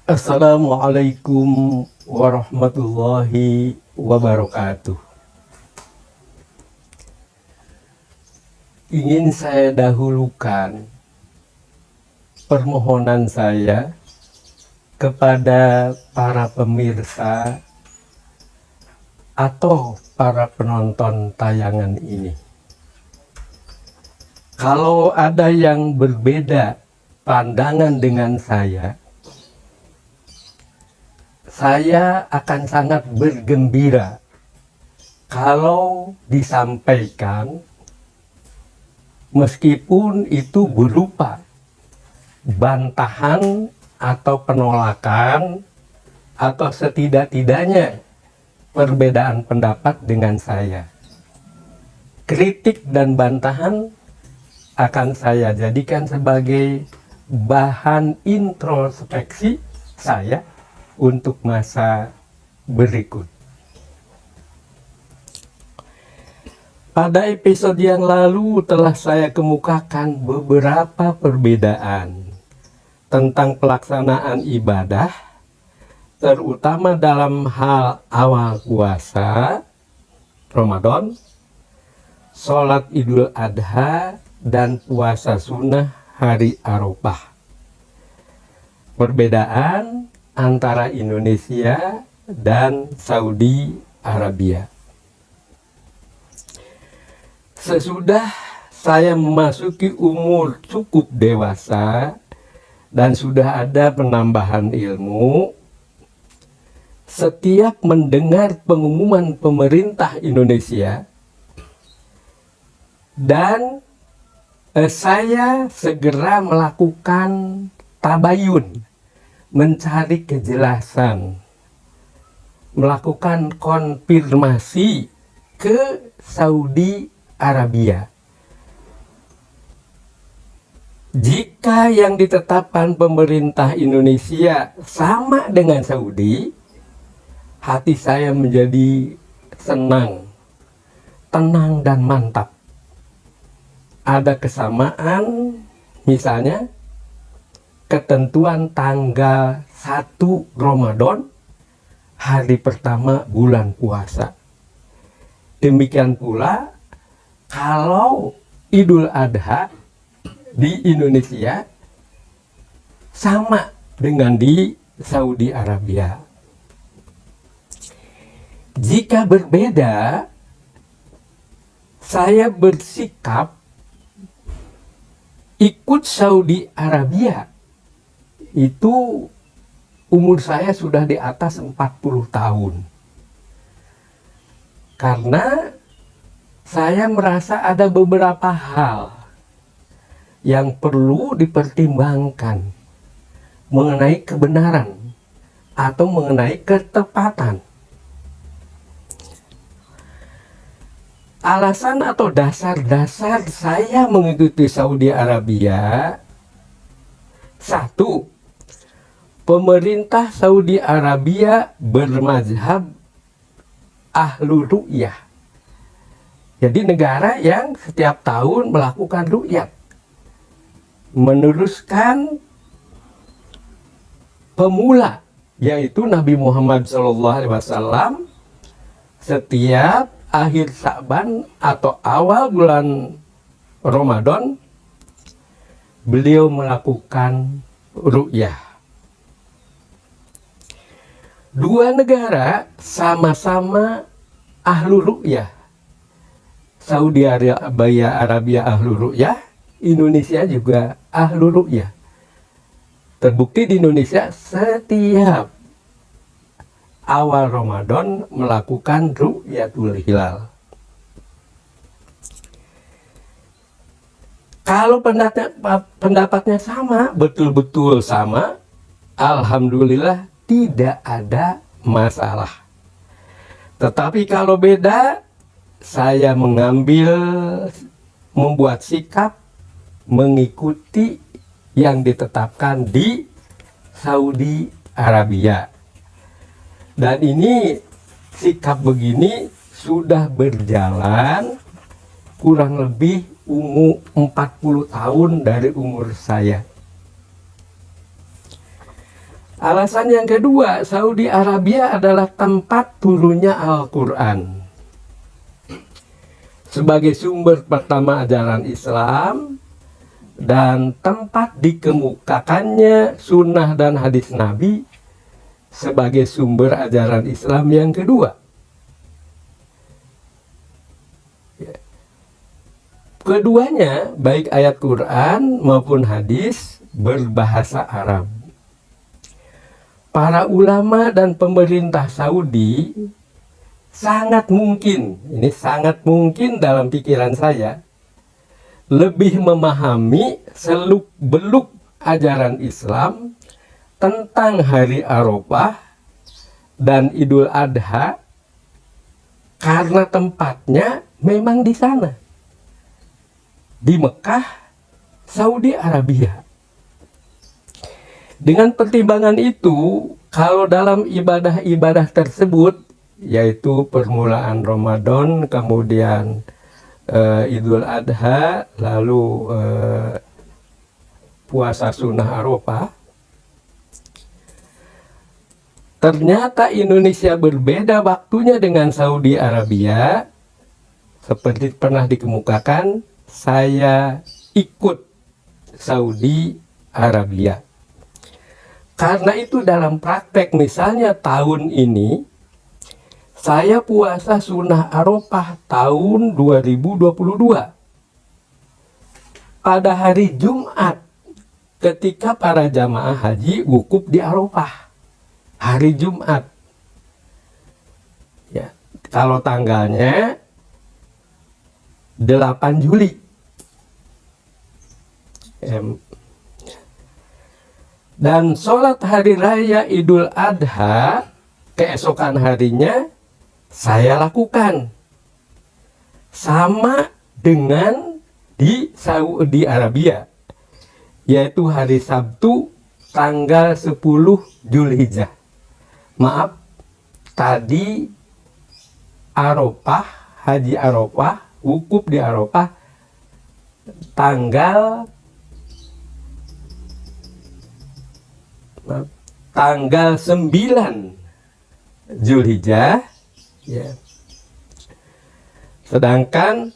Assalamualaikum warahmatullahi wabarakatuh. Ingin saya dahulukan permohonan saya kepada para pemirsa atau para penonton tayangan ini. Kalau ada yang berbeda pandangan dengan saya akan sangat bergembira kalau disampaikan, meskipun itu berupa bantahan atau penolakan atau setidak-tidaknya perbedaan pendapat dengan saya. Kritik dan bantahan akan saya jadikan sebagai bahan introspeksi saya untuk masa berikut. Pada episode yang lalu telah saya kemukakan beberapa perbedaan tentang pelaksanaan ibadah, terutama dalam hal awal puasa Ramadan, sholat Idul Adha, dan puasa sunnah hari Arafah. Perbedaan antara Indonesia dan Saudi Arabia. Sesudah saya memasuki umur cukup dewasa dan sudah ada penambahan ilmu, setiap mendengar pengumuman pemerintah Indonesia dan saya segera melakukan tabayun, mencari kejelasan, melakukan konfirmasi ke Saudi Arabia. Jika yang ditetapkan pemerintah Indonesia sama dengan Saudi, hati saya menjadi senang, tenang, dan mantap. Ada kesamaan, misalnya ketentuan tanggal 1 Ramadan, hari pertama bulan puasa. Demikian pula kalau Idul Adha di Indonesia sama dengan di Saudi Arabia. Jika berbeda, saya bersikap ikut Saudi Arabia. Itu umur saya sudah di atas 40 tahun. Karena saya merasa ada beberapa hal yang perlu dipertimbangkan mengenai kebenaran atau mengenai ketepatan. Alasan atau dasar-dasar saya mengikuti Saudi Arabia: 1. Pemerintah Saudi Arabia bermazhab ahlu ru'yah. Jadi negara yang setiap tahun melakukan ru'yat, meneruskan pemula, yaitu Nabi Muhammad SAW. Setiap akhir Sa'ban atau awal bulan Ramadan, beliau melakukan ru'yah. Dua negara sama-sama ahlu ru'yah. Saudi Arabia ahlu ru'yah, Indonesia juga ahlu ru'yah. Terbukti di Indonesia setiap awal Ramadan melakukan ru'yatul hilal. Kalau pendapatnya sama, betul-betul sama, alhamdulillah tidak ada masalah. Tetapi kalau beda, saya membuat sikap mengikuti yang ditetapkan di Saudi Arabia. Dan ini, sikap begini sudah berjalan kurang lebih umur 40 tahun dari umur saya. Alasan yang kedua, Saudi Arabia adalah tempat turunnya Al-Quran. Sebagai sumber pertama ajaran Islam dan tempat dikemukakannya sunnah dan hadis Nabi sebagai sumber ajaran Islam yang kedua. Keduanya, baik ayat Quran maupun hadis, berbahasa Arab. Para ulama dan pemerintah Saudi sangat mungkin, ini sangat mungkin dalam pikiran saya, lebih memahami seluk-beluk ajaran Islam tentang hari Arafah dan Idul Adha karena tempatnya memang di sana, di Mekah, Saudi Arabia. Dengan pertimbangan itu, kalau dalam ibadah-ibadah tersebut, yaitu permulaan Ramadan, kemudian Idul Adha, lalu puasa sunnah Arafah, ternyata Indonesia berbeda waktunya dengan Saudi Arabia. Seperti pernah dikemukakan, saya ikut Saudi Arabia. Karena itu dalam praktek, misalnya tahun ini saya puasa sunnah Arafah tahun 2022 pada hari Jumat, ketika para jamaah haji wukuf di Arafah hari Jumat. Ya, kalau tanggalnya 8 Juli. Dan sholat hari raya Idul Adha keesokan harinya saya lakukan sama dengan di Saudi Arabia, yaitu hari Sabtu tanggal 10 Zulhijjah. Maaf, tadi Arafah, Haji Arafah, wukuf di Arafah tanggal 9 Zulhijjah, ya. Sedangkan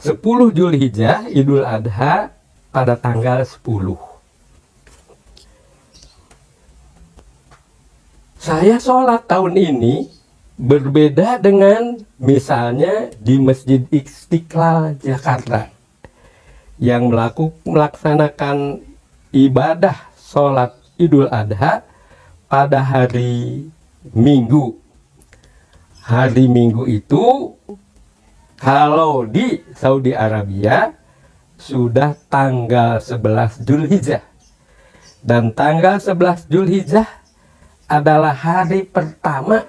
10 Zulhijjah Idul Adha pada tanggal 10. Saya sholat tahun ini berbeda dengan misalnya di Masjid Istiqlal Jakarta yang melaksanakan ibadah sholat Idul Adha pada hari Minggu. Hari Minggu itu kalau di Saudi Arabia sudah tanggal 11 Zulhijjah. Dan tanggal 11 Zulhijjah adalah hari pertama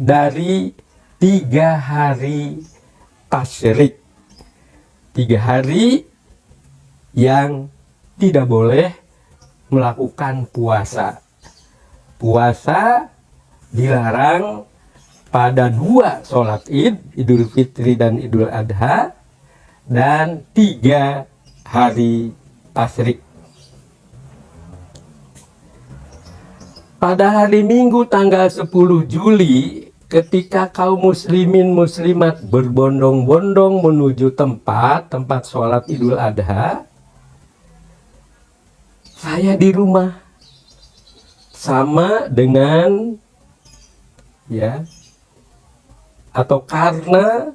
dari 3 hari tasyrik. 3 hari yang tidak boleh melakukan puasa. Puasa dilarang pada 2 sholat Id, Idul Fitri dan Idul Adha, dan 3 hari tasyrik. Pada hari Minggu tanggal 10 Juli, ketika kaum muslimin muslimat berbondong-bondong menuju tempat sholat Idul Adha, saya di rumah sama dengan, ya, atau karena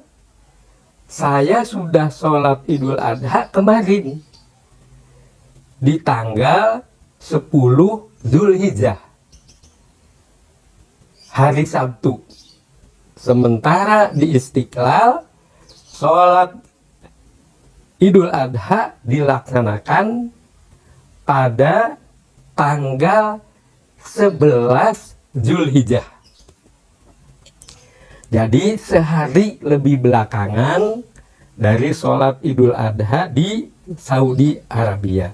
saya sudah sholat Idul Adha kemarin di tanggal 10 Zulhijjah, hari Sabtu. Sementara di Istiqlal sholat Idul Adha dilaksanakan pada tanggal 11 Zulhijjah. Jadi sehari lebih belakangan dari sholat Idul Adha di Saudi Arabia.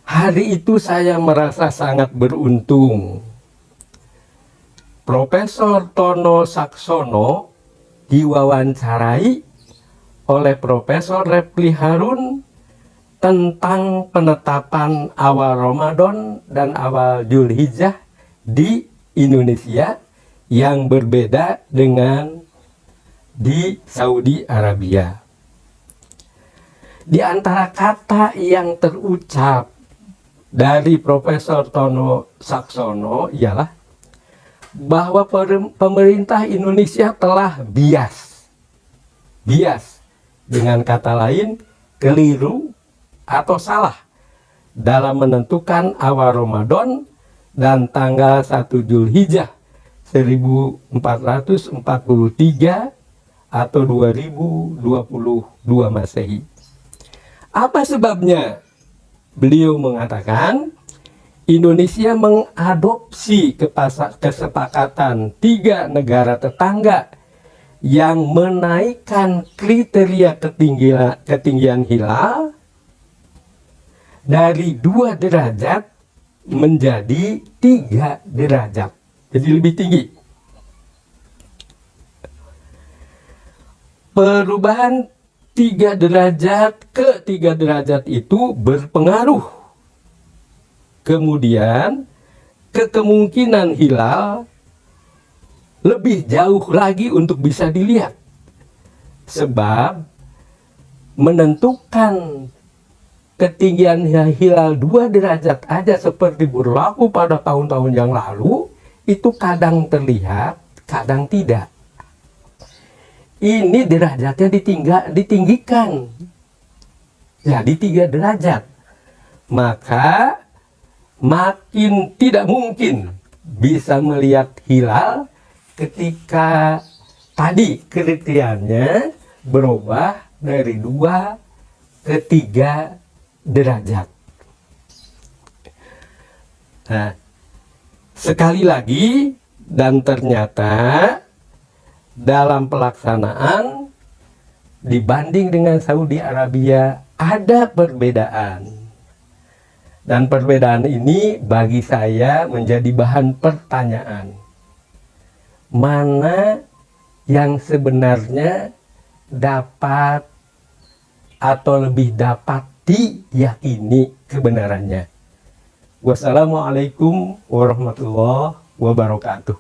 Hari itu saya merasa sangat beruntung. Profesor Tono Saksono diwawancarai oleh Profesor Refli Harun tentang penetapan awal Ramadan dan awal Zulhijjah di Indonesia yang berbeda dengan di Saudi Arabia. Di antara kata yang terucap dari Profesor Tono Saksono ialah bahwa pemerintah Indonesia telah bias, dengan kata lain keliru atau salah dalam menentukan awal Ramadan dan tanggal 1 Zulhijjah 1443 atau 2022 Masehi. Apa sebabnya? Beliau mengatakan Indonesia mengadopsi kesepakatan 3 negara tetangga yang menaikkan kriteria ketinggian hilal dari 2 derajat menjadi 3 derajat. Jadi lebih tinggi. Perubahan 3 derajat ke 3 derajat itu berpengaruh kemudian ke kemungkinan hilal lebih jauh lagi untuk bisa dilihat. Sebab menentukan ketinggian hilal 2 derajat aja seperti berlaku pada tahun-tahun yang lalu, itu kadang terlihat, kadang tidak. Ini derajatnya ditinggikan jadi 3 derajat. Maka makin tidak mungkin bisa melihat hilal ketika tadi kriterianya berubah dari 2 ke 3 derajat. Nah, sekali lagi, dan ternyata dalam pelaksanaan dibanding dengan Saudi Arabia ada perbedaan. Dan perbedaan ini bagi saya menjadi bahan pertanyaan. Mana yang sebenarnya dapat atau lebih dapat diyakini kebenarannya? Wassalamualaikum warahmatullahi wabarakatuh.